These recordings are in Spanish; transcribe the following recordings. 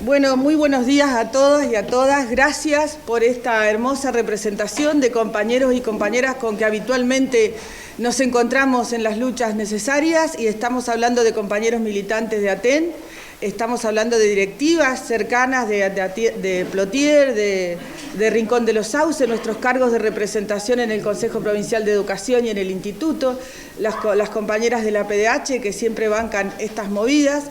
Bueno, muy buenos días a todos y a todas. Gracias por esta hermosa representación de compañeros y compañeras con que habitualmente nos encontramos en las luchas necesarias, y estamos hablando de compañeros militantes de ATEN, estamos hablando de directivas cercanas de Plotier, de Rincón de los Sauces, nuestros cargos de representación en el Consejo Provincial de Educación y en el Instituto, las compañeras de la PDH que siempre bancan estas movidas,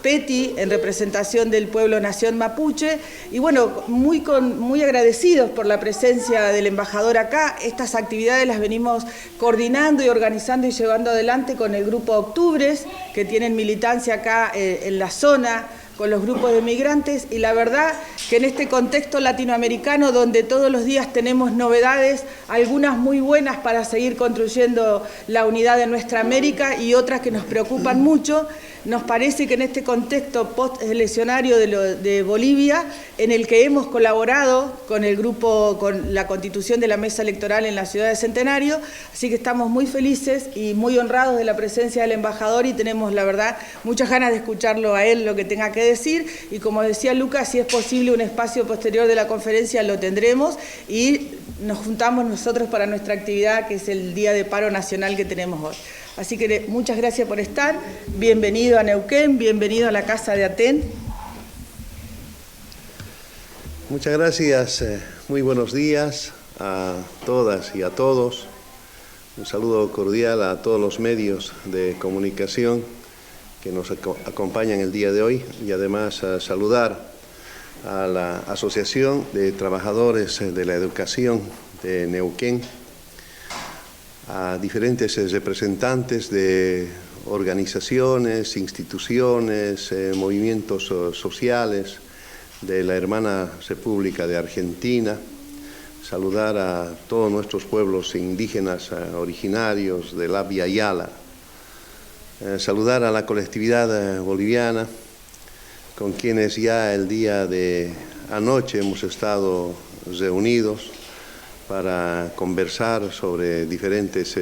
Peti en representación del pueblo nación mapuche, y bueno, muy agradecidos por la presencia del embajador acá. Estas actividades las venimos coordinando y organizando y llevando adelante con el grupo Octubres, que tienen militancia acá en la zona, con los grupos de migrantes, y la verdad que en este contexto latinoamericano donde todos los días tenemos novedades, algunas muy buenas para seguir construyendo la unidad de nuestra América y otras que nos preocupan mucho, nos parece que en este contexto post-eleccionario de Bolivia, en el que hemos colaborado con el grupo, con la constitución de la mesa electoral en la ciudad de Centenario, así que estamos muy felices y muy honrados de la presencia del embajador, y tenemos, la verdad, muchas ganas de escucharlo a él lo que tenga que decir, y como decía Lucas, si es posible un espacio posterior de la conferencia lo tendremos, y nos juntamos nosotros para nuestra actividad, que es el Día de Paro Nacional que tenemos hoy. Así que muchas gracias por estar, bienvenido a Neuquén, bienvenido a la Casa de ATEN. Muchas gracias, muy buenos días a todas y a todos. Un saludo cordial a todos los medios de comunicación que nos acompañan el día de hoy, y además a saludar a la Asociación de Trabajadores de la Educación de Neuquén, a diferentes representantes de organizaciones, instituciones, movimientos sociales de la hermana República de Argentina, saludar a todos nuestros pueblos indígenas originarios del Abya Yala, saludar a la colectividad boliviana, con quienes ya el día de anoche hemos estado reunidos para conversar sobre diferentes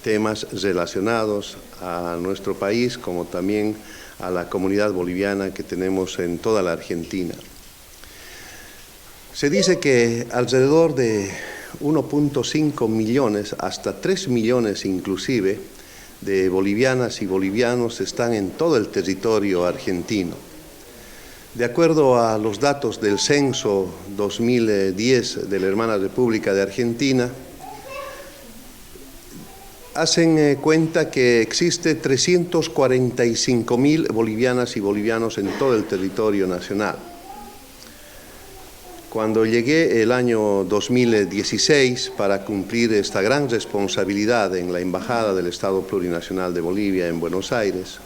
temas relacionados a nuestro país, como también a la comunidad boliviana que tenemos en toda la Argentina. Se dice que alrededor de 1.5 millones, hasta 3 millones inclusive, de bolivianas y bolivianos están en todo el territorio argentino. De acuerdo a los datos del censo 2010 de la hermana República de Argentina, hacen cuenta que existe 345.000 bolivianas y bolivianos en todo el territorio nacional. Cuando llegué el año 2016 para cumplir esta gran responsabilidad en la Embajada del Estado Plurinacional de Bolivia en Buenos Aires,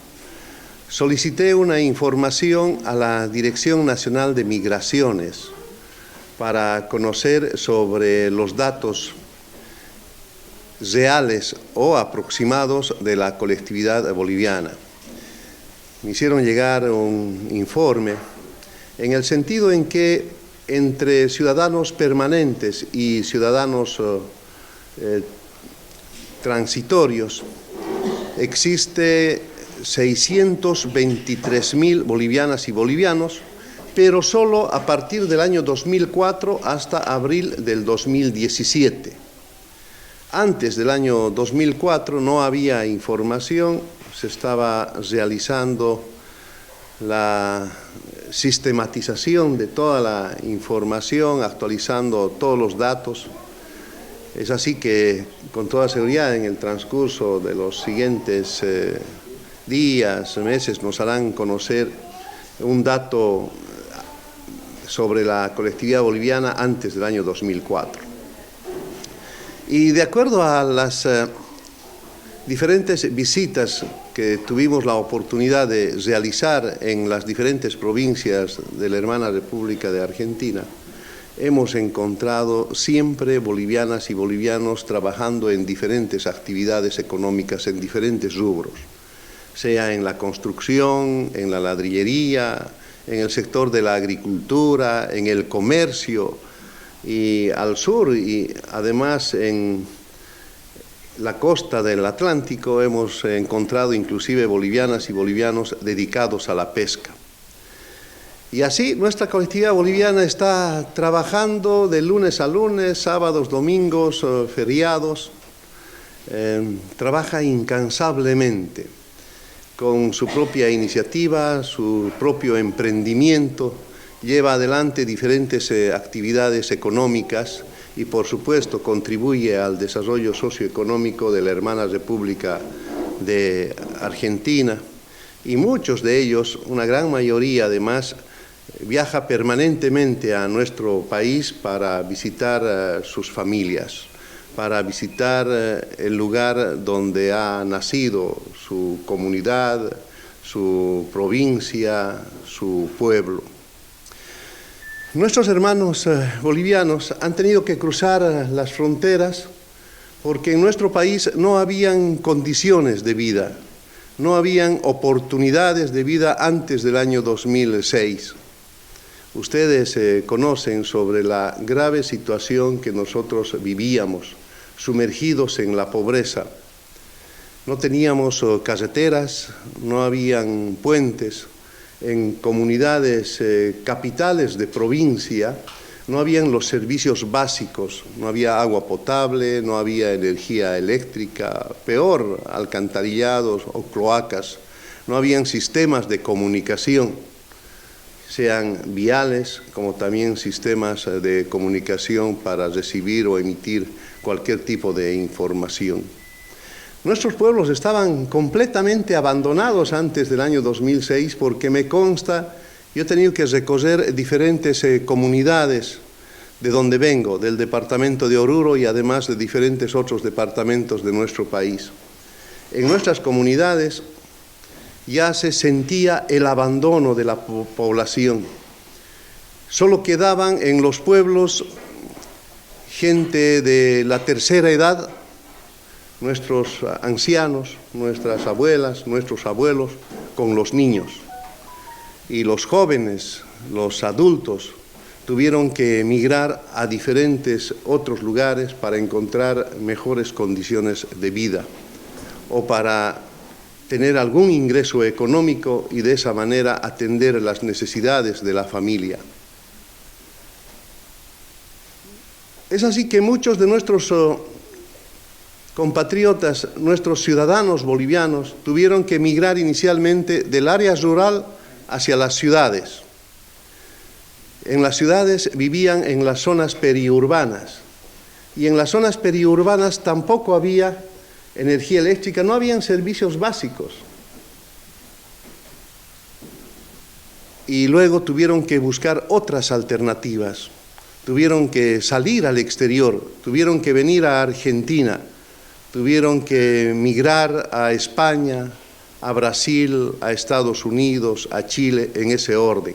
solicité una información a la Dirección Nacional de Migraciones para conocer sobre los datos reales o aproximados de la colectividad boliviana. Me hicieron llegar un informe en el sentido en que entre ciudadanos permanentes y ciudadanos transitorios existe 623.000 bolivianas y bolivianos, pero solo a partir del año 2004 hasta abril del 2017. Antes del año 2004 no había información, se estaba realizando la sistematización de toda la información, actualizando todos los datos. Es así que, con toda seguridad, en el transcurso de los siguientes días, meses, nos harán conocer un dato sobre la colectividad boliviana antes del año 2004. Y de acuerdo a las diferentes visitas que tuvimos la oportunidad de realizar en las diferentes provincias de la hermana República de Argentina, hemos encontrado siempre bolivianas y bolivianos trabajando en diferentes actividades económicas, en diferentes rubros, sea en la construcción, en la ladrillería, en el sector de la agricultura, en el comercio, y al sur, y además en la costa del Atlántico hemos encontrado inclusive bolivianas y bolivianos dedicados a la pesca. Y así nuestra colectividad boliviana está trabajando de lunes a lunes, sábados, domingos, feriados, trabaja incansablemente con su propia iniciativa, su propio emprendimiento, lleva adelante diferentes actividades económicas y por supuesto contribuye al desarrollo socioeconómico de la hermana República de Argentina, y muchos de ellos, una gran mayoría además, viaja permanentemente a nuestro país para visitar sus familias, para visitar el lugar donde ha nacido su comunidad, su provincia, su pueblo. Nuestros hermanos bolivianos han tenido que cruzar las fronteras porque en nuestro país no habían condiciones de vida, no habían oportunidades de vida antes del año 2006. Ustedes conocen sobre la grave situación que nosotros vivíamos, sumergidos en la pobreza. No teníamos carreteras, no habían puentes. En comunidades capitales de provincia no habían los servicios básicos, no había agua potable, no había energía eléctrica, peor, alcantarillados o cloacas, no habían sistemas de comunicación, sean viales como también sistemas de comunicación para recibir o emitir cualquier tipo de información. Nuestros pueblos estaban completamente abandonados antes del año 2006 porque me consta, yo he tenido que recorrer diferentes comunidades de donde vengo, del departamento de Oruro y además de diferentes otros departamentos de nuestro país. En nuestras comunidades ya se sentía el abandono de la población. Solo quedaban en los pueblos gente de la tercera edad, nuestros ancianos, nuestras abuelas, nuestros abuelos, con los niños. Y los jóvenes, los adultos, tuvieron que emigrar a diferentes otros lugares para encontrar mejores condiciones de vida o para tener algún ingreso económico y de esa manera atender las necesidades de la familia. Es así que muchos de nuestros compatriotas, nuestros ciudadanos bolivianos, tuvieron que emigrar inicialmente del área rural hacia las ciudades. En las ciudades vivían en las zonas periurbanas y en las zonas periurbanas tampoco había energía eléctrica, no habían servicios básicos. Y luego tuvieron que buscar otras alternativas, tuvieron que salir al exterior, tuvieron que venir a Argentina, tuvieron que migrar a España, a Brasil, a Estados Unidos, a Chile, en ese orden.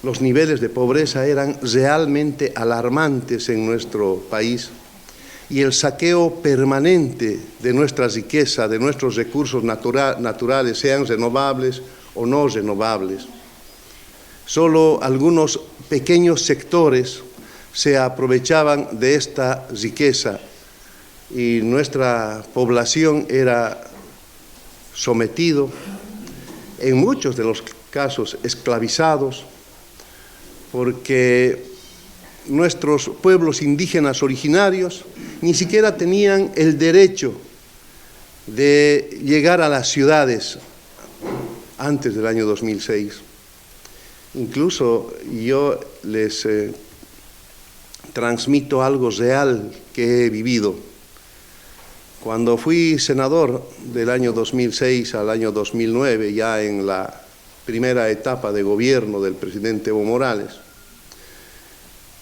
Los niveles de pobreza eran realmente alarmantes en nuestro país y el saqueo permanente de nuestra riqueza, de nuestros recursos naturales, sean renovables o no renovables. Solo algunos pequeños sectores se aprovechaban de esta riqueza y nuestra población era sometido, en muchos de los casos esclavizados, porque nuestros pueblos indígenas originarios ni siquiera tenían el derecho de llegar a las ciudades antes del año 2006. Incluso yo les transmito algo real que he vivido. Cuando fui senador del año 2006 al año 2009, ya en la primera etapa de gobierno del presidente Evo Morales,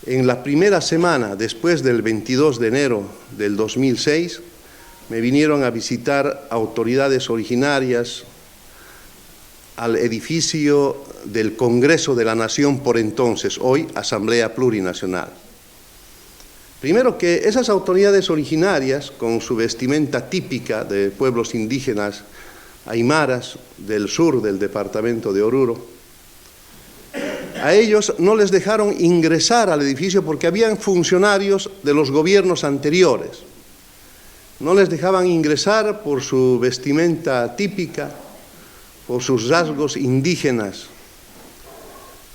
en la primera semana después del 22 de enero del 2006, me vinieron a visitar autoridades originarias al edificio del Congreso de la Nación por entonces, hoy Asamblea Plurinacional. Primero que esas autoridades originarias, con su vestimenta típica de pueblos indígenas aymaras del sur del departamento de Oruro, a ellos no les dejaron ingresar al edificio porque habían funcionarios de los gobiernos anteriores. No les dejaban ingresar por su vestimenta típica, por sus rasgos indígenas.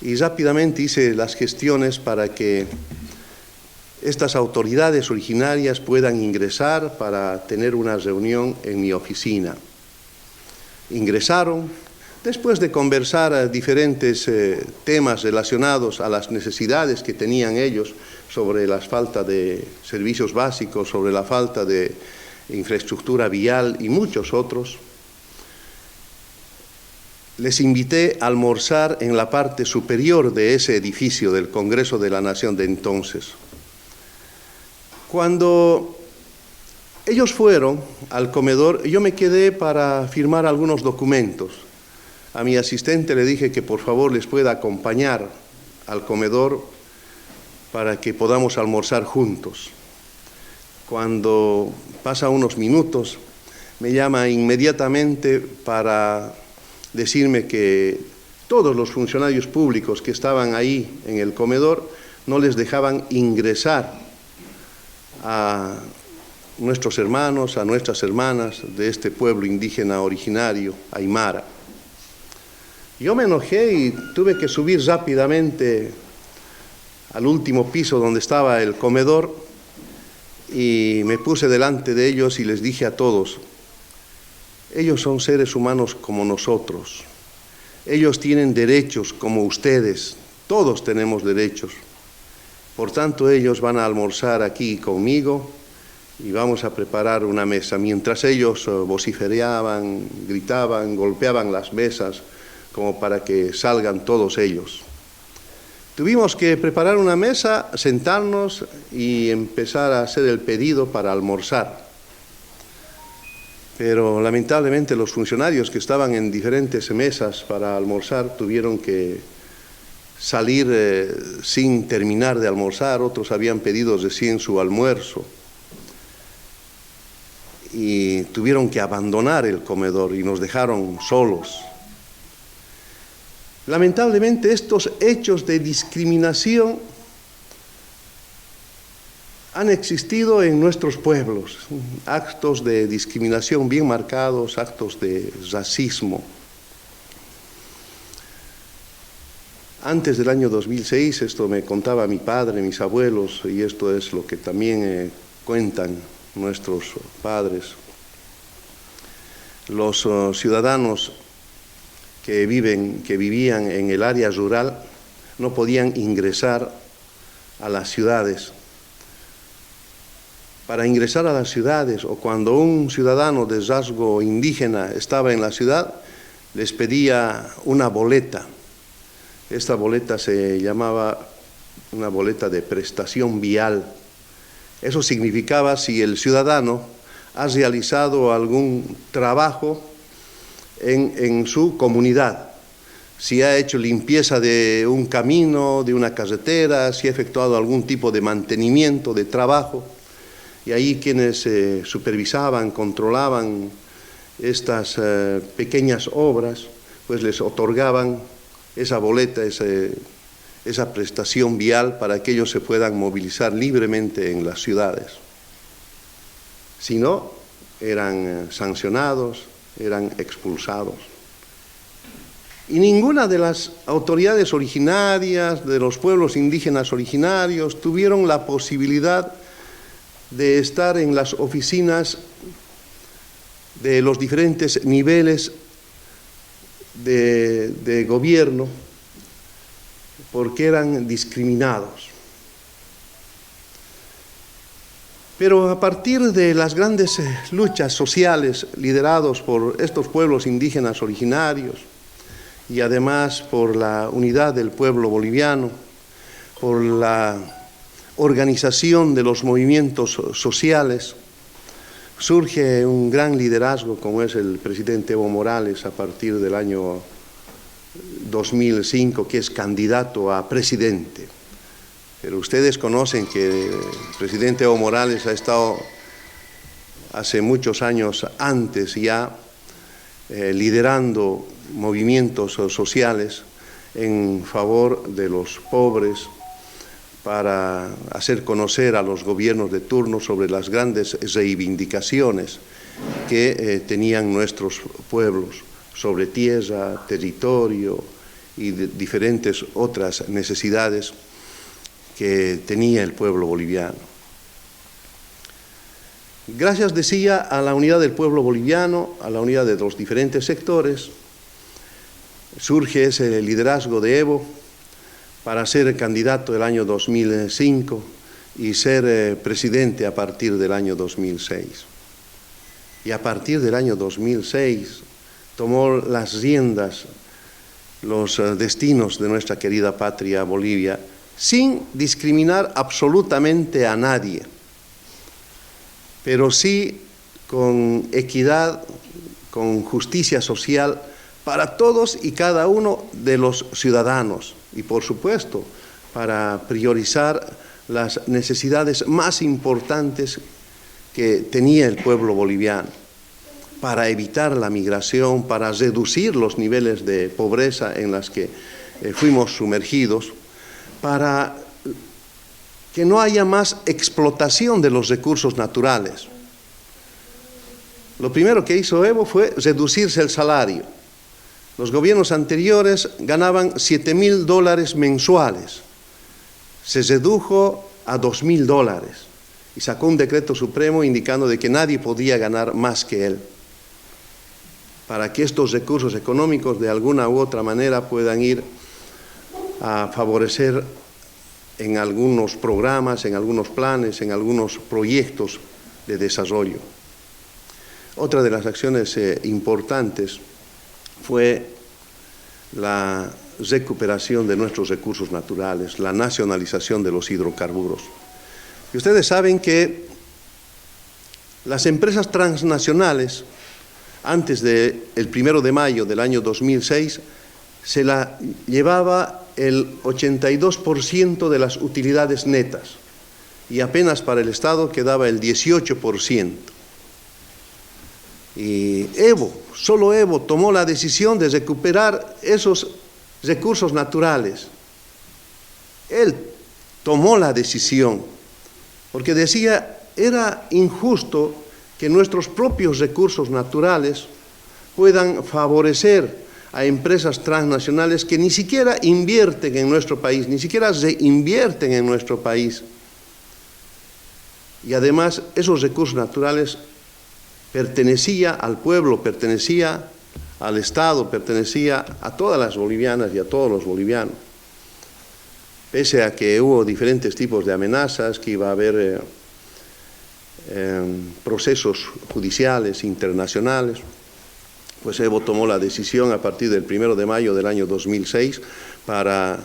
y rápidamente hice las gestiones para que estas autoridades originarias puedan ingresar para tener una reunión en mi oficina. Ingresaron, después de conversar diferentes temas relacionados a las necesidades que tenían ellos sobre la falta de servicios básicos, sobre la falta de infraestructura vial y muchos otros. Les invité a almorzar en la parte superior de ese edificio del Congreso de la Nación de entonces. Cuando ellos fueron al comedor, yo me quedé para firmar algunos documentos. A mi asistente le dije que por favor les pueda acompañar al comedor para que podamos almorzar juntos. Cuando pasa unos minutos, me llama inmediatamente para decirme que todos los funcionarios públicos que estaban ahí en el comedor no les dejaban ingresar a nuestros hermanos, a nuestras hermanas de este pueblo indígena originario, Aymara. Yo me enojé y tuve que subir rápidamente al último piso donde estaba el comedor y me puse delante de ellos y les dije a todos: ellos son seres humanos como nosotros, ellos tienen derechos como ustedes, todos tenemos derechos. Por tanto, ellos van a almorzar aquí conmigo y vamos a preparar una mesa. Mientras ellos vociferaban, gritaban, golpeaban las mesas como para que salgan todos ellos. Tuvimos que preparar una mesa, sentarnos y empezar a hacer el pedido para almorzar. Pero lamentablemente los funcionarios que estaban en diferentes mesas para almorzar tuvieron que salir sin terminar de almorzar, otros habían pedido recién su almuerzo y tuvieron que abandonar el comedor y nos dejaron solos. Lamentablemente estos hechos de discriminación han existido en nuestros pueblos, actos de discriminación bien marcados, actos de racismo. Antes del año 2006, esto me contaba mi padre, mis abuelos, y esto es lo que también cuentan nuestros padres. Los ciudadanos que vivían en el área rural no podían ingresar a las ciudades. Para ingresar a las ciudades, o cuando un ciudadano de rasgo indígena estaba en la ciudad, les pedía una boleta. Esta boleta se llamaba una boleta de prestación vial. Eso significaba si el ciudadano ha realizado algún trabajo en su comunidad, si ha hecho limpieza de un camino, de una carretera, si ha efectuado algún tipo de mantenimiento, de trabajo, y ahí quienes supervisaban, controlaban estas pequeñas obras, pues les otorgaban esa boleta, esa prestación vial para que ellos se puedan movilizar libremente en las ciudades. Si no, eran sancionados, eran expulsados. Y ninguna de las autoridades originarias, de los pueblos indígenas originarios, tuvieron la posibilidad de estar en las oficinas de los diferentes niveles de gobierno, porque eran discriminados. Pero a partir de las grandes luchas sociales lideradas por estos pueblos indígenas originarios y además por la unidad del pueblo boliviano, por la organización de los movimientos sociales, surge un gran liderazgo como es el presidente Evo Morales a partir del año 2005, que es candidato a presidente. Pero ustedes conocen que el presidente Evo Morales ha estado hace muchos años antes ya liderando movimientos sociales en favor de los pobres, para hacer conocer a los gobiernos de turno sobre las grandes reivindicaciones que tenían nuestros pueblos sobre tierra, territorio y de diferentes otras necesidades que tenía el pueblo boliviano. Gracias, decía, a la unidad del pueblo boliviano, a la unidad de los diferentes sectores, surge ese liderazgo de Evo para ser candidato el año 2005 y ser presidente a partir del año 2006. Y a partir del año 2006 tomó las riendas, los destinos de nuestra querida patria Bolivia, sin discriminar absolutamente a nadie, pero sí con equidad, con justicia social para todos y cada uno de los ciudadanos y, por supuesto, para priorizar las necesidades más importantes que tenía el pueblo boliviano, para evitar la migración, para reducir los niveles de pobreza en las que fuimos sumergidos, para que no haya más explotación de los recursos naturales. Lo primero que hizo Evo fue reducirse el salario. Los gobiernos anteriores ganaban $7.000 mensuales. Se redujo a $2.000 y sacó un decreto supremo indicando de que nadie podía ganar más que él, para que estos recursos económicos de alguna u otra manera puedan ir a favorecer en algunos programas, en algunos planes, en algunos proyectos de desarrollo. Otra de las acciones importantes fue la recuperación de nuestros recursos naturales, la nacionalización de los hidrocarburos. Y ustedes saben que las empresas transnacionales, antes del 1 de mayo del año 2006, se la llevaba el 82% de las utilidades netas y apenas para el Estado quedaba el 18%. Y solo Evo tomó la decisión de recuperar esos recursos naturales. Él tomó la decisión, porque decía, era injusto que nuestros propios recursos naturales puedan favorecer a empresas transnacionales que ni siquiera invierten en nuestro país, ni siquiera reinvierten en nuestro país. Y además, esos recursos naturales pertenecía al pueblo, pertenecía al Estado, pertenecía a todas las bolivianas y a todos los bolivianos. Pese a que hubo diferentes tipos de amenazas, que iba a haber procesos judiciales internacionales, pues Evo tomó la decisión a partir del 1 de mayo del año 2006 para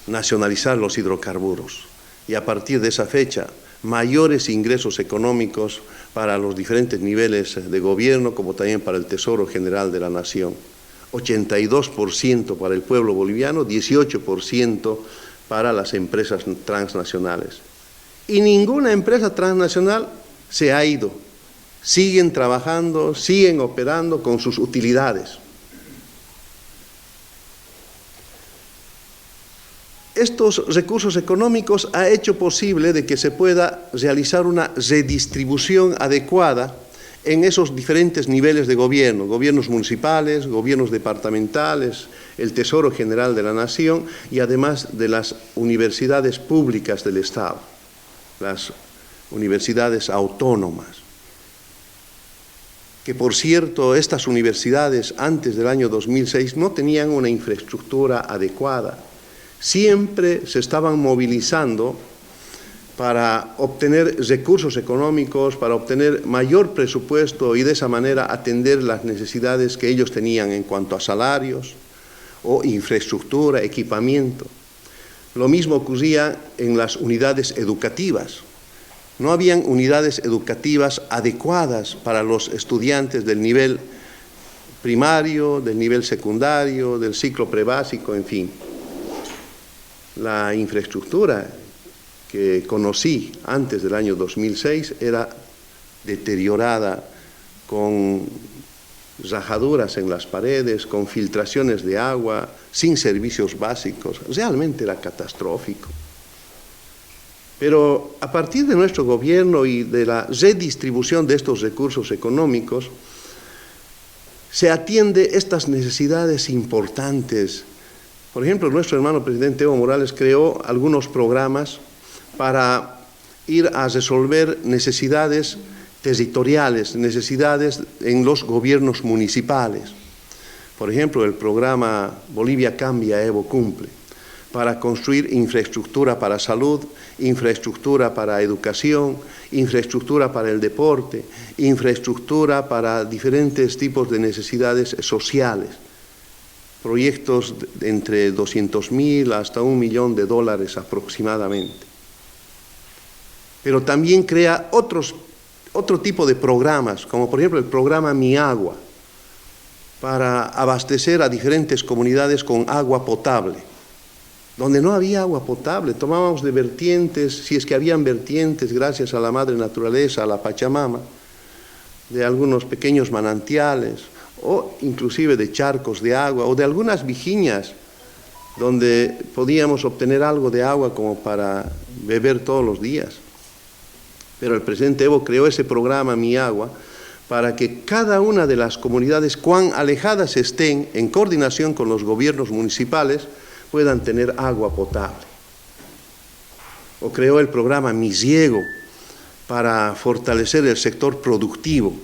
nacionalizar los hidrocarburos. Y a partir de esa fecha, mayores ingresos económicos para los diferentes niveles de gobierno, como también para el Tesoro General de la Nación. 82% para el pueblo boliviano, 18% para las empresas transnacionales. Y ninguna empresa transnacional se ha ido. Siguen trabajando, siguen operando con sus utilidades. Estos recursos económicos ha hecho posible de que se pueda realizar una redistribución adecuada en esos diferentes niveles de gobierno, gobiernos municipales, gobiernos departamentales, el Tesoro General de la Nación y además de las universidades públicas del Estado, las universidades autónomas. Que por cierto, estas universidades antes del año 2006 no tenían una infraestructura adecuada. Siempre se estaban movilizando para obtener recursos económicos, para obtener mayor presupuesto y de esa manera atender las necesidades que ellos tenían en cuanto a salarios o infraestructura, equipamiento. Lo mismo ocurría en las unidades educativas. No habían unidades educativas adecuadas para los estudiantes del nivel primario, del nivel secundario, del ciclo prebásico, en fin. La infraestructura que conocí antes del año 2006 era deteriorada, con rajaduras en las paredes, con filtraciones de agua, sin servicios básicos. Realmente era catastrófico. Pero a partir de nuestro gobierno y de la redistribución de estos recursos económicos, se atiende estas necesidades importantes. Por ejemplo, nuestro hermano presidente Evo Morales creó algunos programas para ir a resolver necesidades territoriales, necesidades en los gobiernos municipales. Por ejemplo, el programa Bolivia Cambia, Evo Cumple, para construir infraestructura para salud, infraestructura para educación, infraestructura para el deporte, infraestructura para diferentes tipos de necesidades sociales. Proyectos de entre 200.000 hasta $1 millón aproximadamente. Pero también crea otro tipo de programas, como por ejemplo el programa Mi Agua, para abastecer a diferentes comunidades con agua potable. Donde no había agua potable, tomábamos de vertientes, si es que habían vertientes, gracias a la madre naturaleza, a la Pachamama, de algunos pequeños manantiales, o inclusive de charcos de agua, o de algunas vijiñas, donde podíamos obtener algo de agua como para beber todos los días. Pero el presidente Evo creó ese programa Mi Agua para que cada una de las comunidades, cuán alejadas estén, en coordinación con los gobiernos municipales, puedan tener agua potable. O creó el programa Mi Riego para fortalecer el sector productivo,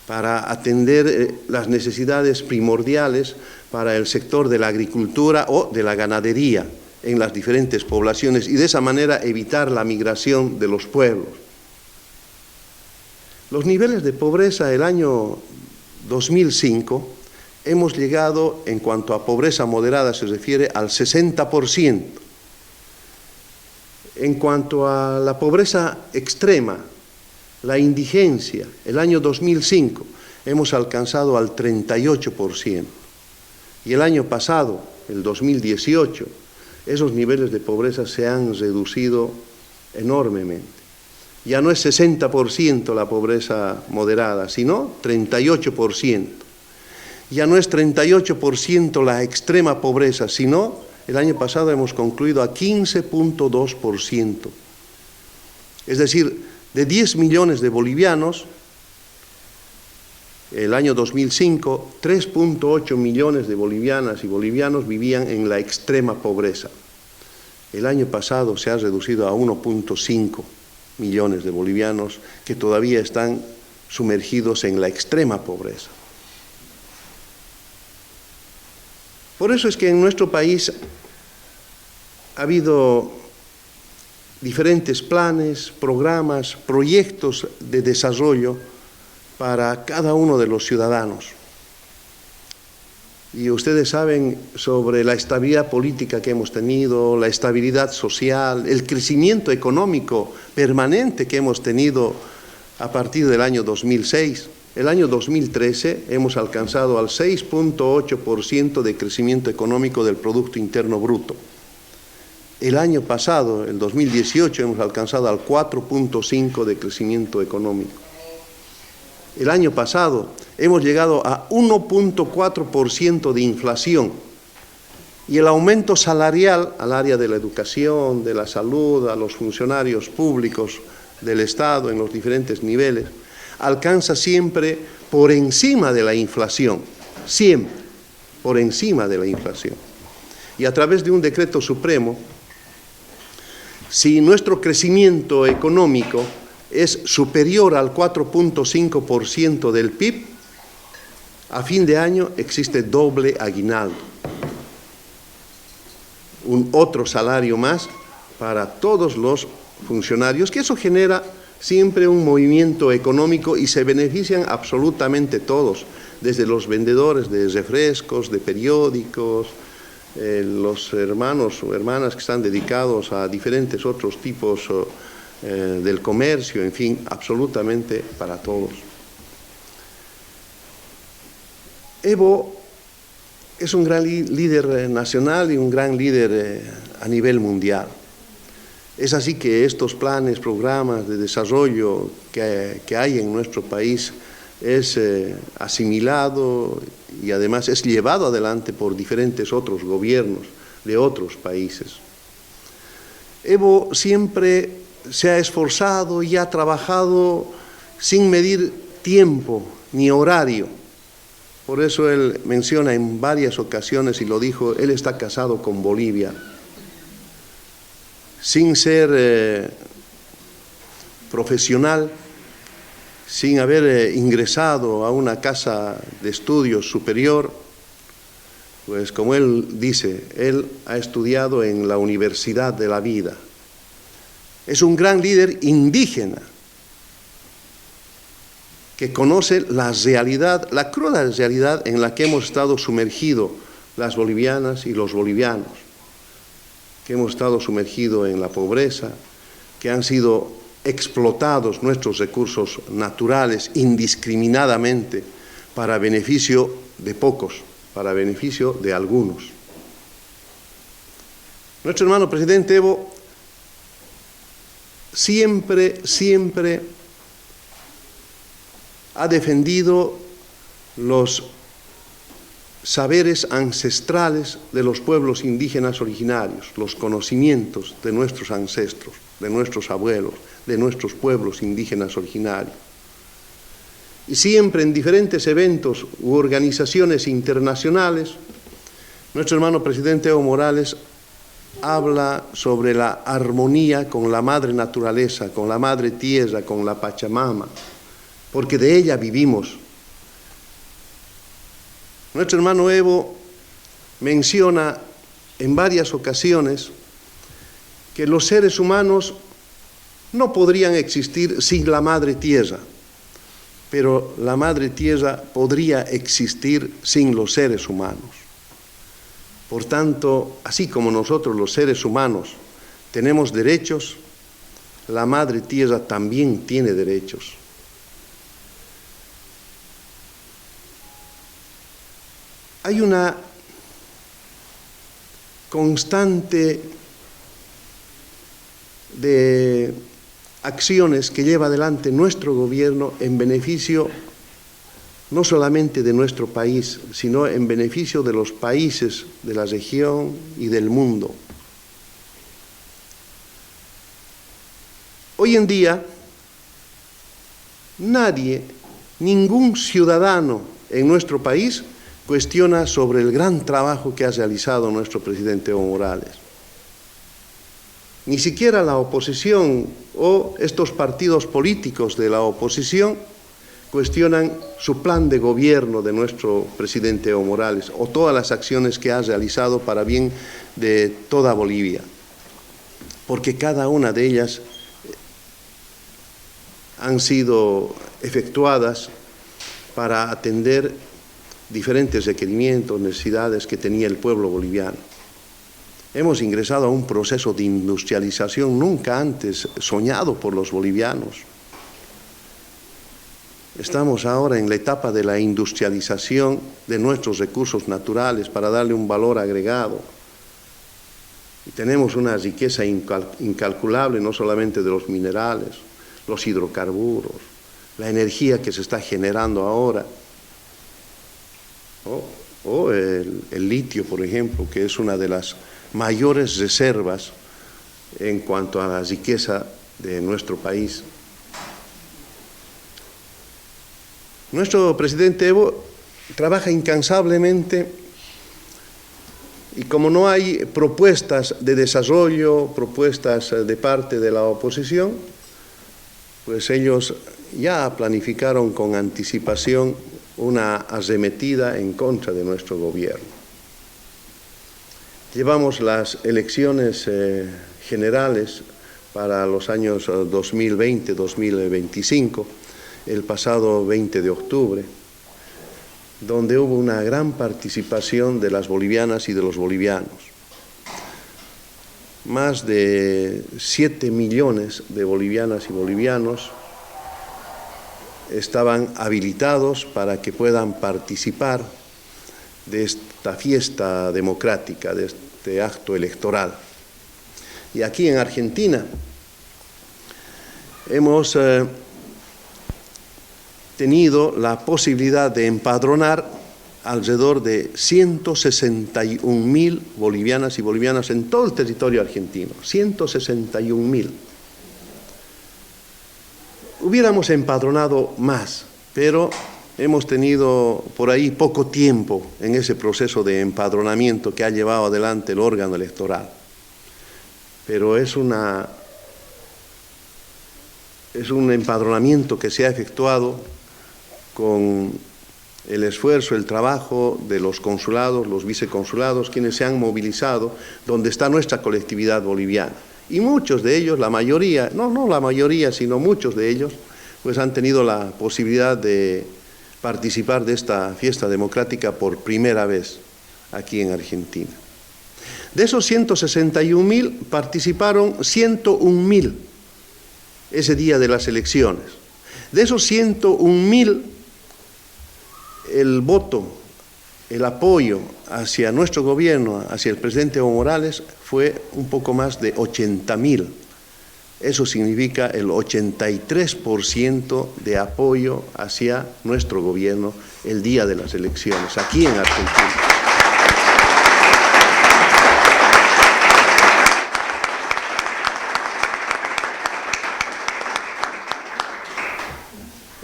para atender las necesidades primordiales para el sector de la agricultura o de la ganadería en las diferentes poblaciones y de esa manera evitar la migración de los pueblos. Los niveles de pobreza el año 2005 hemos llegado, en cuanto a pobreza moderada se refiere, al 60%. En cuanto a la pobreza extrema, la indigencia, el año 2005 hemos alcanzado al 38%. Y el año pasado, el 2018, esos niveles de pobreza se han reducido enormemente. Ya no es 60% la pobreza moderada, sino 38%. Ya no es 38% la extrema pobreza, sino el año pasado hemos concluido a 15.2%. Es decir, de 10 millones de bolivianos, el año 2005, 3.8 millones de bolivianas y bolivianos vivían en la extrema pobreza. El año pasado se ha reducido a 1.5 millones de bolivianos que todavía están sumergidos en la extrema pobreza. Por eso es que en nuestro país ha habido diferentes planes, programas, proyectos de desarrollo para cada uno de los ciudadanos. Y ustedes saben sobre la estabilidad política que hemos tenido, la estabilidad social, el crecimiento económico permanente que hemos tenido a partir del año 2006. El año 2013 hemos alcanzado al 6.8% de crecimiento económico del Producto Interno Bruto. El año pasado, el 2018, hemos alcanzado al 4.5% de crecimiento económico. El año pasado hemos llegado a 1.4% de inflación y el aumento salarial al área de la educación, de la salud, a los funcionarios públicos del Estado en los diferentes niveles, alcanza siempre por encima de la inflación, siempre por encima de la inflación. Y a través de un decreto supremo, si nuestro crecimiento económico es superior al 4.5% del PIB, a fin de año existe doble aguinaldo. Un otro salario más para todos los funcionarios, que eso genera siempre un movimiento económico y se benefician absolutamente todos, desde los vendedores de refrescos, de periódicos, los hermanos o hermanas que están dedicados a diferentes otros tipos del comercio, en fin, absolutamente para todos. Evo es un gran líder nacional y un gran líder a nivel mundial. Es así que estos planes, programas de desarrollo que hay en nuestro país es asimilado y además es llevado adelante por diferentes otros gobiernos de otros países. Evo siempre se ha esforzado y ha trabajado sin medir tiempo ni horario Por eso él menciona en varias ocasiones, y lo dijo, él está casado con Bolivia. Sin ser profesional, sin haber ingresado a una casa de estudios superior, pues como él dice, él ha estudiado en la Universidad de la Vida. Es un gran líder indígena que conoce la realidad, la cruda realidad en la que hemos estado sumergidos las bolivianas y los bolivianos, que hemos estado sumergidos en la pobreza, que han sido explotados nuestros recursos naturales indiscriminadamente para beneficio de pocos, para beneficio de algunos. Nuestro hermano presidente Evo siempre ha defendido los saberes ancestrales de los pueblos indígenas originarios, los conocimientos de nuestros ancestros, de nuestros abuelos, de nuestros pueblos indígenas originarios. Y siempre en diferentes eventos u organizaciones internacionales, nuestro hermano presidente Evo Morales habla sobre la armonía con la madre naturaleza, con la madre tierra, con la Pachamama, porque de ella vivimos. Nuestro hermano Evo menciona en varias ocasiones que los seres humanos no podrían existir sin la madre tierra, pero la madre tierra podría existir sin los seres humanos. Por tanto, así como nosotros los seres humanos tenemos derechos, la madre tierra también tiene derechos. Hay una constante de acciones que lleva adelante nuestro gobierno en beneficio no solamente de nuestro país, sino en beneficio de los países de la región y del mundo. Hoy en día, ningún ciudadano en nuestro país cuestiona sobre el gran trabajo que ha realizado nuestro presidente Evo Morales. Ni siquiera la oposición o estos partidos políticos de la oposición cuestionan su plan de gobierno de nuestro presidente Evo Morales o todas las acciones que ha realizado para bien de toda Bolivia, porque cada una de ellas han sido efectuadas para atender diferentes requerimientos, necesidades que tenía el pueblo boliviano. Hemos ingresado a un proceso de industrialización nunca antes soñado por los bolivianos. Estamos ahora en la etapa de la industrialización de nuestros recursos naturales para darle un valor agregado. Y tenemos una riqueza incalculable, no solamente de los minerales, los hidrocarburos, la energía que se está generando ahora, o el litio, por ejemplo, que es una de las mayores reservas en cuanto a la riqueza de nuestro país. Nuestro presidente Evo trabaja incansablemente y como no hay propuestas de desarrollo, propuestas de parte de la oposición, pues ellos ya planificaron con anticipación una arremetida en contra de nuestro gobierno. Llevamos las elecciones generales para los años 2020-2025, el pasado 20 de octubre, donde hubo una gran participación de las bolivianas y de los bolivianos. Más de 7 millones de bolivianas y bolivianos estaban habilitados para que puedan participar de esta fiesta democrática, de este acto electoral. Y aquí en Argentina hemos tenido la posibilidad de empadronar alrededor de 161.000 bolivianas y bolivianos en todo el territorio argentino, 161.000. Hubiéramos empadronado más, pero hemos tenido por ahí poco tiempo en ese proceso de empadronamiento que ha llevado adelante el órgano electoral. Pero es un empadronamiento que se ha efectuado con el esfuerzo, el trabajo de los consulados, los viceconsulados, quienes se han movilizado, donde está nuestra colectividad boliviana. Y muchos de ellos, la mayoría, no la mayoría, sino muchos de ellos, pues han tenido la posibilidad de participar de esta fiesta democrática por primera vez aquí en Argentina. De esos 161.000 participaron 101.000 ese día de las elecciones. De esos 101.000, el voto, el apoyo hacia nuestro gobierno, hacia el presidente Evo Morales, fue un poco más de 80.000. Eso significa el 83% de apoyo hacia nuestro gobierno el día de las elecciones, aquí en Argentina.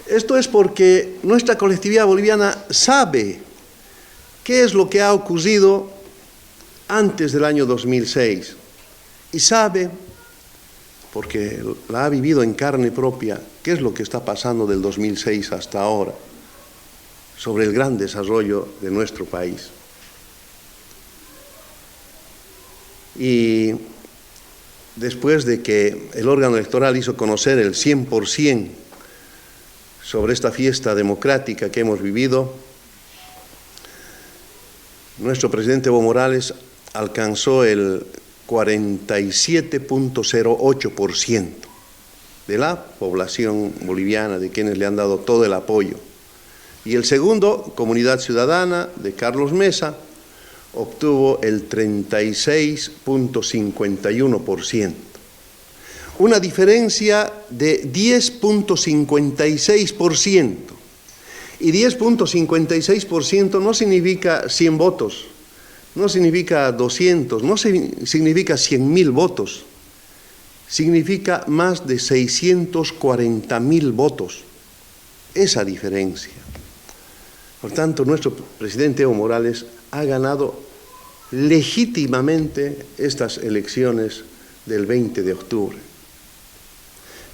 Esto es porque nuestra colectividad boliviana sabe qué es lo que ha ocurrido antes del año 2006 y sabe, porque la ha vivido en carne propia, qué es lo que está pasando del 2006 hasta ahora sobre el gran desarrollo de nuestro país. Y después de que el órgano electoral hizo conocer el 100% sobre esta fiesta democrática que hemos vivido, nuestro presidente Evo Morales alcanzó el 47.08% de la población boliviana, de quienes le han dado todo el apoyo. Y el segundo, Comunidad Ciudadana, de Carlos Mesa, obtuvo el 36.51%. Una diferencia de 10.56%. Y 10.56% no significa 100 votos, no significa 200, no significa 100.000 votos, significa más de 640.000 votos. Esa diferencia. Por tanto, nuestro presidente Evo Morales ha ganado legítimamente estas elecciones del 20 de octubre.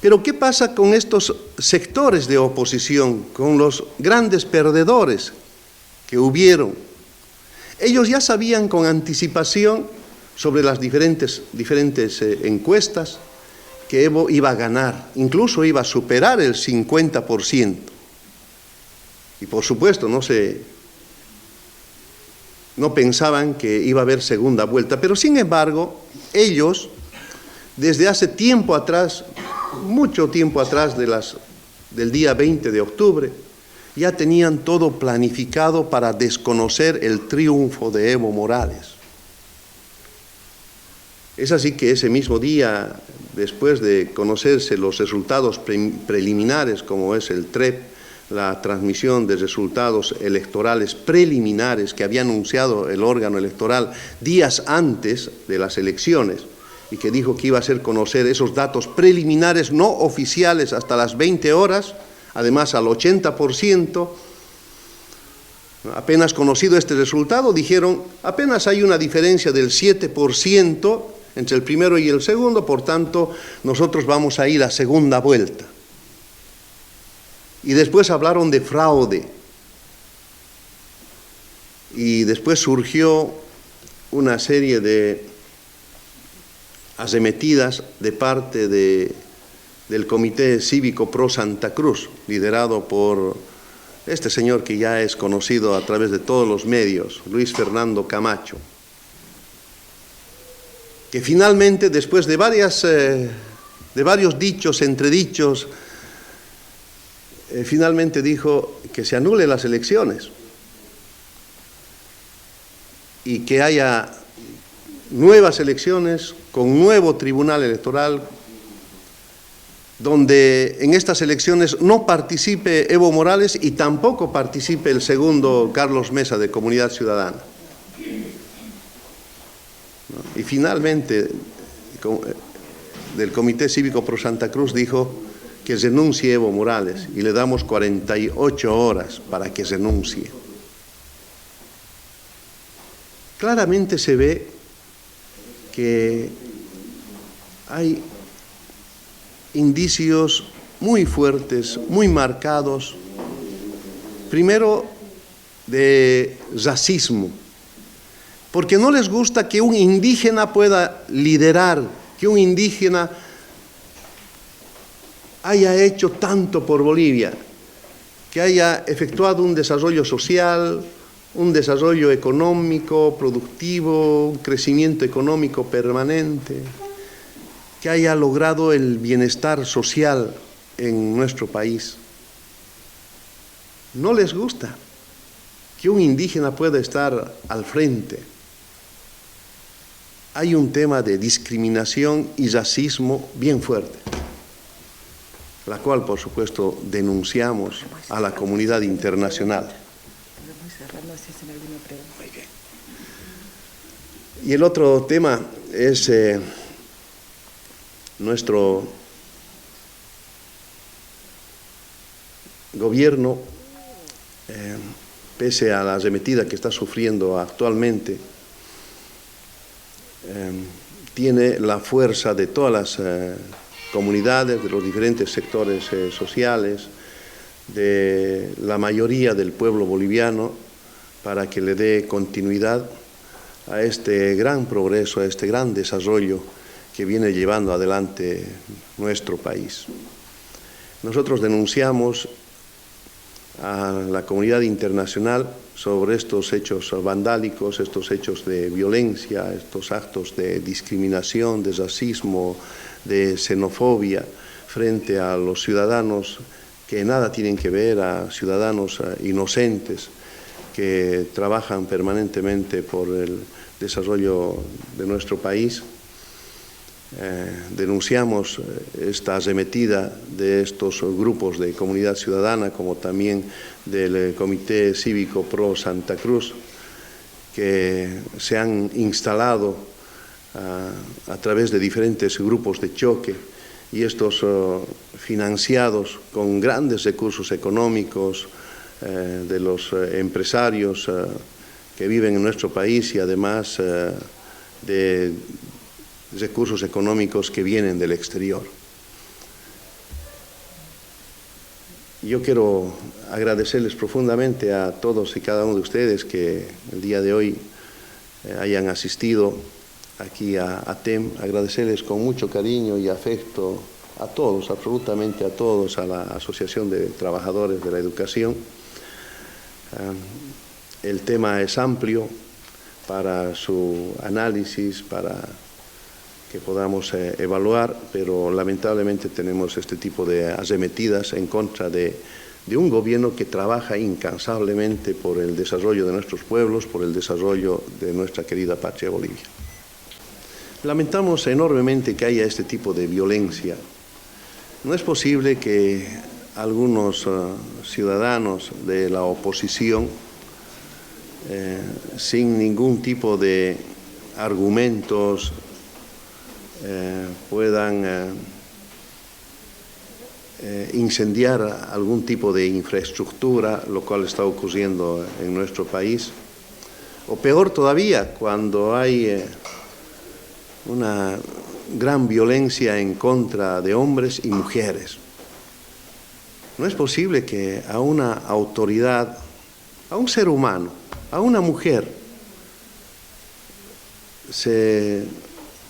Pero ¿qué pasa con estos sectores de oposición, con los grandes perdedores que hubieron? Ellos ya sabían con anticipación sobre las diferentes encuestas que Evo iba a ganar, incluso iba a superar el 50%. Y por supuesto no pensaban que iba a haber segunda vuelta, pero sin embargo ellos desde hace tiempo atrás, mucho tiempo atrás del día 20 de octubre, ya tenían todo planificado para desconocer el triunfo de Evo Morales. Es así que ese mismo día, después de conocerse los resultados preliminares, como es el TREP, la transmisión de resultados electorales preliminares que había anunciado el órgano electoral días antes de las elecciones, y que dijo que iba a hacer conocer esos datos preliminares no oficiales hasta las 20 horas, además al 80%, apenas conocido este resultado, dijeron, apenas hay una diferencia del 7% entre el primero y el segundo, por tanto, nosotros vamos a ir a segunda vuelta. Y después hablaron de fraude. Y después surgió una serie de arremetidas de parte del Comité Cívico Pro Santa Cruz, liderado por este señor que ya es conocido a través de todos los medios, Luis Fernando Camacho, que finalmente, después de varios dichos, entredichos, finalmente dijo que se anulen las elecciones y que haya nuevas elecciones con nuevo tribunal electoral, donde en estas elecciones no participe Evo Morales y tampoco participe el segundo Carlos Mesa de Comunidad Ciudadana. Y finalmente, del Comité Cívico Pro Santa Cruz dijo que renuncie Evo Morales y le damos 48 horas para que renuncie. Claramente se ve que hay indicios muy fuertes, muy marcados, primero de racismo, porque no les gusta que un indígena pueda liderar, que un indígena haya hecho tanto por Bolivia, que haya efectuado un desarrollo social, un desarrollo económico, productivo, un crecimiento económico permanente, que haya logrado el bienestar social en nuestro país. No les gusta que un indígena pueda estar al frente. Hay un tema de discriminación y racismo bien fuerte, la cual, por supuesto, denunciamos a la comunidad internacional. Muy bien. Y el otro tema es nuestro gobierno, pese a la arremetida que está sufriendo actualmente, tiene la fuerza de todas las comunidades, de los diferentes sectores sociales, de la mayoría del pueblo boliviano, para que le dé continuidad a este gran progreso, a este gran desarrollo que viene llevando adelante nuestro país. Nosotros denunciamos a la comunidad internacional sobre estos hechos vandálicos, estos hechos de violencia, estos actos de discriminación, de racismo, de xenofobia frente a los ciudadanos que nada tienen que ver, a ciudadanos inocentes que trabajan permanentemente por el desarrollo de nuestro país. Denunciamos esta arremetida de estos grupos de comunidad ciudadana, como también del Comité Cívico Pro Santa Cruz, que se han instalado a través de diferentes grupos de choque, y estos financiados con grandes recursos económicos de los empresarios que viven en nuestro país, y además de recursos económicos que vienen del exterior. Yo quiero agradecerles profundamente a todos y cada uno de ustedes que el día de hoy hayan asistido aquí a ATEM, agradecerles con mucho cariño y afecto a todos, absolutamente a todos, a la Asociación de Trabajadores de la Educación. El tema es amplio para su análisis, para que podamos evaluar, pero lamentablemente tenemos este tipo de arremetidas en contra de un gobierno que trabaja incansablemente por el desarrollo de nuestros pueblos, por el desarrollo de nuestra querida patria Bolivia. Lamentamos enormemente que haya este tipo de violencia. No es posible que algunos ciudadanos de la oposición, sin ningún tipo de argumentos, puedan incendiar algún tipo de infraestructura, lo cual está ocurriendo en nuestro país. O peor todavía, cuando hay una gran violencia en contra de hombres y mujeres. No es posible que a una autoridad, a un ser humano, a una mujer, se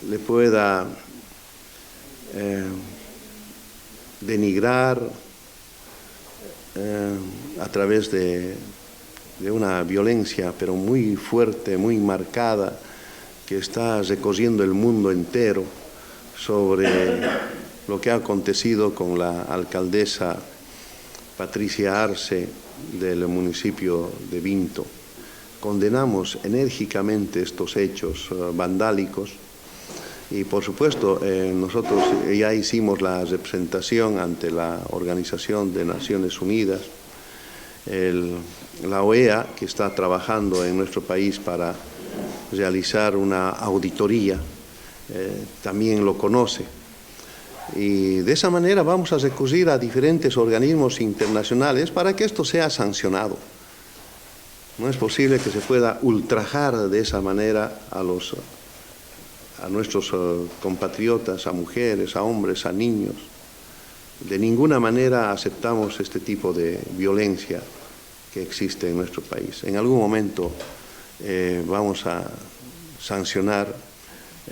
le pueda denigrar a través de una violencia, pero muy fuerte, muy marcada, que está recorriendo el mundo entero, sobre lo que ha acontecido con la alcaldesa Patricia Arce del municipio de Vinto. Condenamos enérgicamente estos hechos vandálicos y, por supuesto, nosotros ya hicimos la representación ante la Organización de Naciones Unidas, la OEA, que está trabajando en nuestro país para realizar una auditoría, también lo conoce. Y de esa manera vamos a recurrir a diferentes organismos internacionales para que esto sea sancionado. No es posible que se pueda ultrajar de esa manera a nuestros compatriotas, a mujeres, a hombres, a niños. De ninguna manera aceptamos este tipo de violencia que existe en nuestro país. En algún momento vamos a sancionar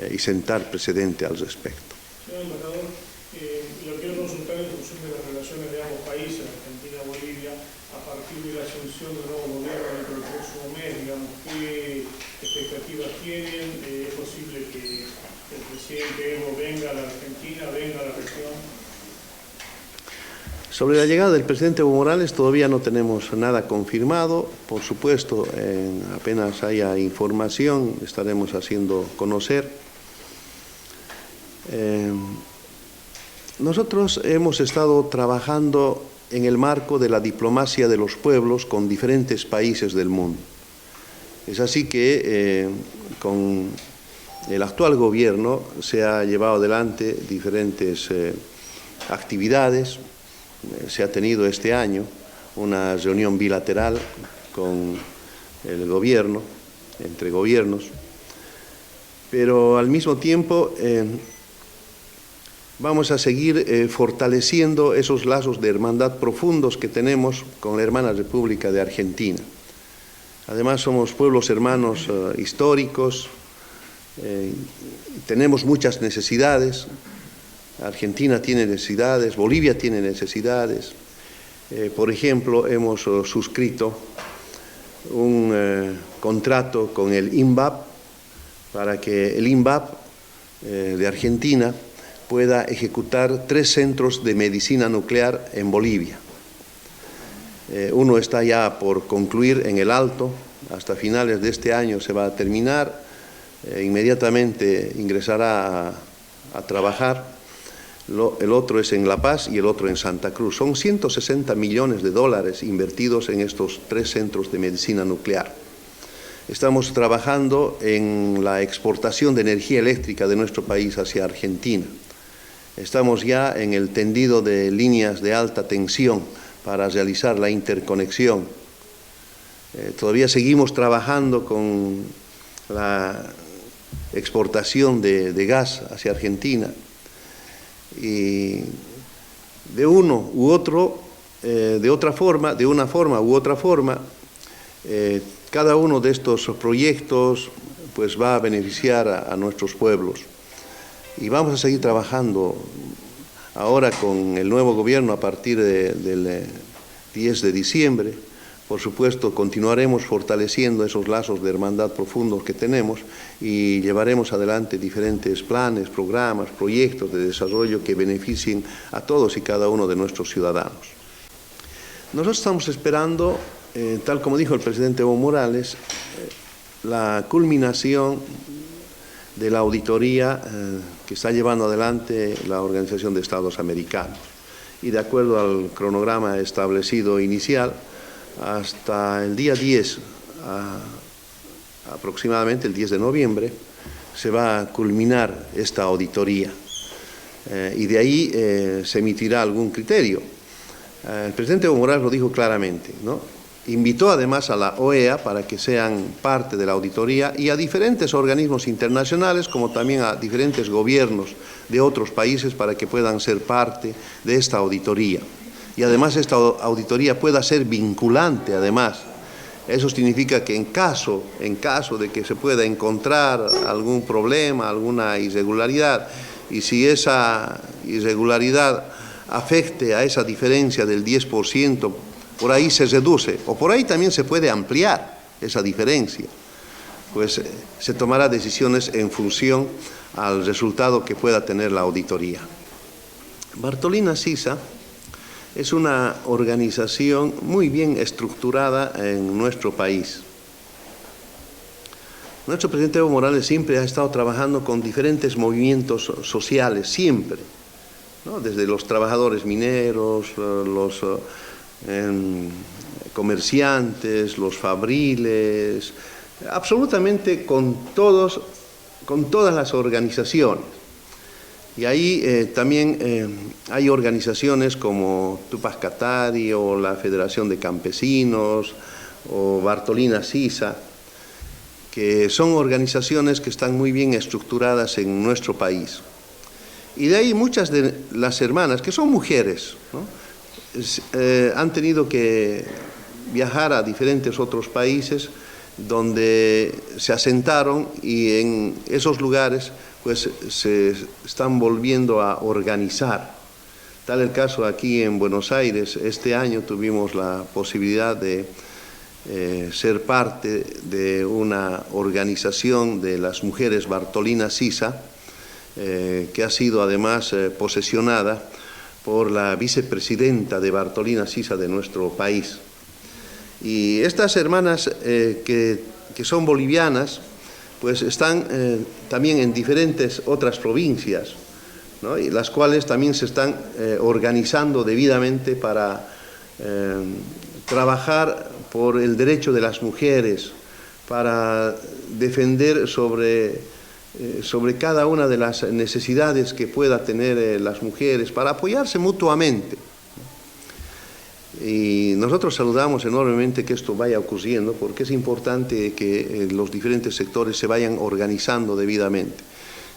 y sentar precedente al respecto. Señor embajador, lo quiero consultar en función de las relaciones de ambos países, Argentina y Bolivia, a partir de la asunción del nuevo gobierno dentro del próximo mes, digamos, ¿qué expectativas tienen? ¿Es posible que el presidente Evo venga a la Argentina, venga a la región? Sobre la llegada del presidente Evo Morales todavía no tenemos nada confirmado. Por supuesto, apenas haya información, estaremos haciendo conocer. Nosotros hemos estado trabajando en el marco de la diplomacia de los pueblos con diferentes países del mundo. Es así que con el actual gobierno se ha llevado adelante diferentes actividades. Se ha tenido este año una reunión bilateral con el gobierno, entre gobiernos, pero al mismo tiempo vamos a seguir fortaleciendo esos lazos de hermandad profundos que tenemos con la hermana República de Argentina. Además somos pueblos hermanos históricos, tenemos muchas necesidades. Argentina tiene necesidades, Bolivia tiene necesidades. Por ejemplo, hemos suscrito un contrato con el INVAP para que el INVAP de Argentina pueda ejecutar 3 centros de medicina nuclear en Bolivia. Uno está ya por concluir en el Alto, hasta finales de este año se va a terminar, inmediatamente ingresará a trabajar. El otro es en La Paz y el otro en Santa Cruz. Son 160 millones de dólares invertidos en estos 3 centros de medicina nuclear. Estamos trabajando en la exportación de energía eléctrica de nuestro país hacia Argentina. Estamos ya en el tendido de líneas de alta tensión para realizar la interconexión. Todavía seguimos trabajando con la exportación de gas hacia Argentina. Y de uno u otro, de una forma u otra forma, cada uno de estos proyectos pues va a beneficiar a nuestros pueblos. Y vamos a seguir trabajando ahora con el nuevo gobierno a partir del 10 de diciembre. Por supuesto, continuaremos fortaleciendo esos lazos de hermandad profundos que tenemos y llevaremos adelante diferentes planes, programas, proyectos de desarrollo que beneficien a todos y cada uno de nuestros ciudadanos. Nosotros estamos esperando, tal como dijo el presidente Evo Morales, la culminación de la auditoría que está llevando adelante la Organización de Estados Americanos. Y de acuerdo al cronograma establecido inicial, hasta el día 10, aproximadamente el 10 de noviembre, se va a culminar esta auditoría y de ahí se emitirá algún criterio. El presidente Evo Morales lo dijo claramente, ¿no? Invitó además a la OEA para que sean parte de la auditoría y a diferentes organismos internacionales, como también a diferentes gobiernos de otros países para que puedan ser parte de esta auditoría. Y además esta auditoría pueda ser vinculante, además. Eso significa que en caso de que se pueda encontrar algún problema, alguna irregularidad, y si esa irregularidad afecte a esa diferencia del 10%, por ahí se reduce, o por ahí también se puede ampliar esa diferencia, pues se tomará decisiones en función al resultado que pueda tener la auditoría. Bartolina Sisa es una organización muy bien estructurada en nuestro país. Nuestro presidente Evo Morales siempre ha estado trabajando con diferentes movimientos sociales, siempre, ¿no? Desde los trabajadores mineros, los comerciantes, los fabriles, absolutamente con todas las organizaciones. Y ahí también hay organizaciones como Tupac Katari o la Federación de Campesinos o Bartolina Sisa, que son organizaciones que están muy bien estructuradas en nuestro país. Y de ahí muchas de las hermanas, que son mujeres, ¿no? Han tenido que viajar a diferentes otros países donde se asentaron, y en esos lugares pues se están volviendo a organizar. Tal el caso aquí en Buenos Aires. Este año tuvimos la posibilidad de ser parte de una organización de las mujeres Bartolina Sisa, que ha sido además posesionada por la vicepresidenta de Bartolina Sisa de nuestro país. Y estas hermanas que son bolivianas, pues están también en diferentes otras provincias, ¿no? Y las cuales también se están organizando debidamente para trabajar por el derecho de las mujeres, para defender sobre cada una de las necesidades que pueda tener las mujeres, para apoyarse mutuamente. Y nosotros saludamos enormemente que esto vaya ocurriendo, porque es importante que los diferentes sectores se vayan organizando debidamente.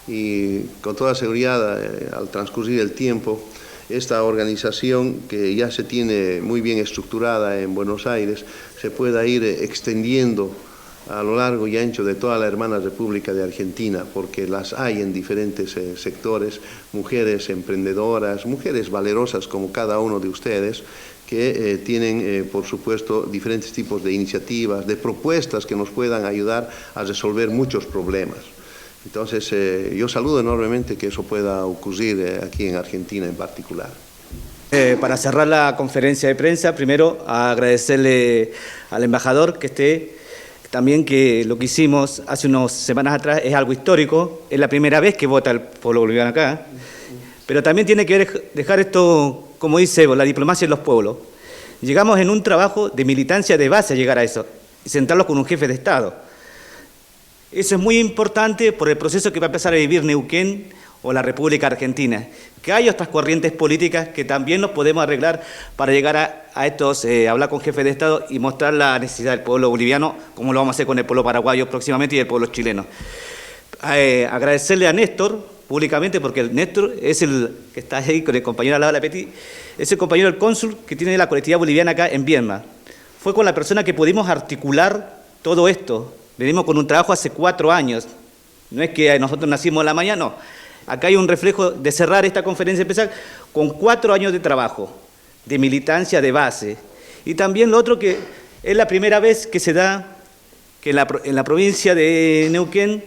Y con toda seguridad, al transcurrir el tiempo, esta organización, que ya se tiene muy bien estructurada en Buenos Aires, se pueda ir extendiendo a lo largo y ancho de toda la hermana República de Argentina, porque las hay en diferentes sectores, mujeres emprendedoras, mujeres valerosas como cada uno de ustedes, que tienen, por supuesto, diferentes tipos de iniciativas, de propuestas que nos puedan ayudar a resolver muchos problemas. Entonces, yo saludo enormemente que eso pueda ocurrir aquí en Argentina en particular. Para cerrar la conferencia de prensa, primero agradecerle al embajador que esté, también que lo que hicimos hace unas semanas atrás es algo histórico, es la primera vez que vota el pueblo boliviano acá, pero también tiene que dejar esto, como dice Evo, la diplomacia de los pueblos. Llegamos en un trabajo de militancia de base a llegar a eso, y sentarlos con un jefe de Estado. Eso es muy importante por el proceso que va a empezar a vivir Neuquén o la República Argentina, que hay otras corrientes políticas que también nos podemos arreglar para llegar a estos, hablar con jefes de Estado y mostrar la necesidad del pueblo boliviano, como lo vamos a hacer con el pueblo paraguayo próximamente y el pueblo chileno. Agradecerle a Néstor públicamente, porque el Néstor es el que está ahí con el compañero al lado de la Petit, es el compañero del cónsul que tiene la colectividad boliviana acá en Viedma. Fue con la persona que pudimos articular todo esto. Venimos con un trabajo hace 4 años, no es que nosotros nacimos a la mañana, no. Acá hay un reflejo de cerrar esta conferencia especial con 4 años de trabajo, de militancia de base. Y también lo otro, que es la primera vez que se da, que en la provincia de Neuquén,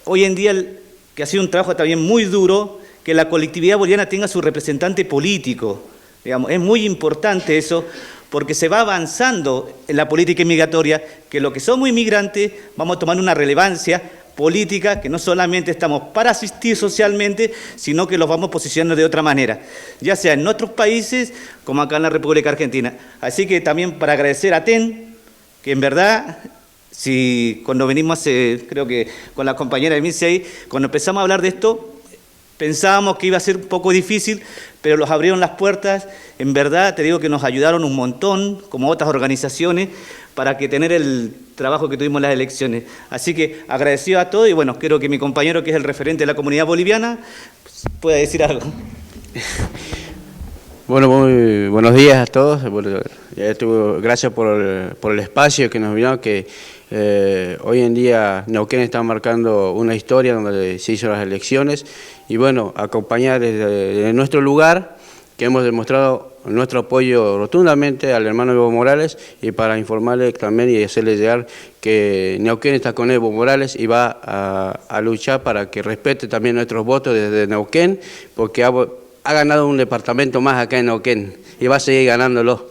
hoy en día, que ha sido un trabajo también muy duro, que la colectividad boliviana tenga su representante político. Digamos, es muy importante eso, porque se va avanzando en la política inmigratoria, que los que somos inmigrantes vamos a tomar una relevancia política, que no solamente estamos para asistir socialmente, sino que los vamos posicionando de otra manera, ya sea en otros países como acá en la República Argentina. Así que también para agradecer a TEN, que en verdad, si cuando venimos, creo que con la compañera de Mircea, cuando empezamos a hablar de esto, pensábamos que iba a ser un poco difícil, pero los abrieron las puertas. En verdad, te digo que nos ayudaron un montón, como otras organizaciones, para que tener el trabajo que tuvimos en las elecciones. Así que agradecido a todos y bueno, quiero que mi compañero, que es el referente de la comunidad boliviana, pueda decir algo. Bueno, muy buenos días a todos. Bueno, gracias por el espacio que nos vino, que hoy en día Neuquén está marcando una historia donde se hizo las elecciones y bueno, acompañar desde nuestro lugar, que hemos demostrado nuestro apoyo rotundamente al hermano Evo Morales, y para informarle también y hacerle llegar que Neuquén está con Evo Morales y va a luchar para que respete también nuestros votos desde Neuquén, porque ha ganado un departamento más acá en Neuquén y va a seguir ganándolo.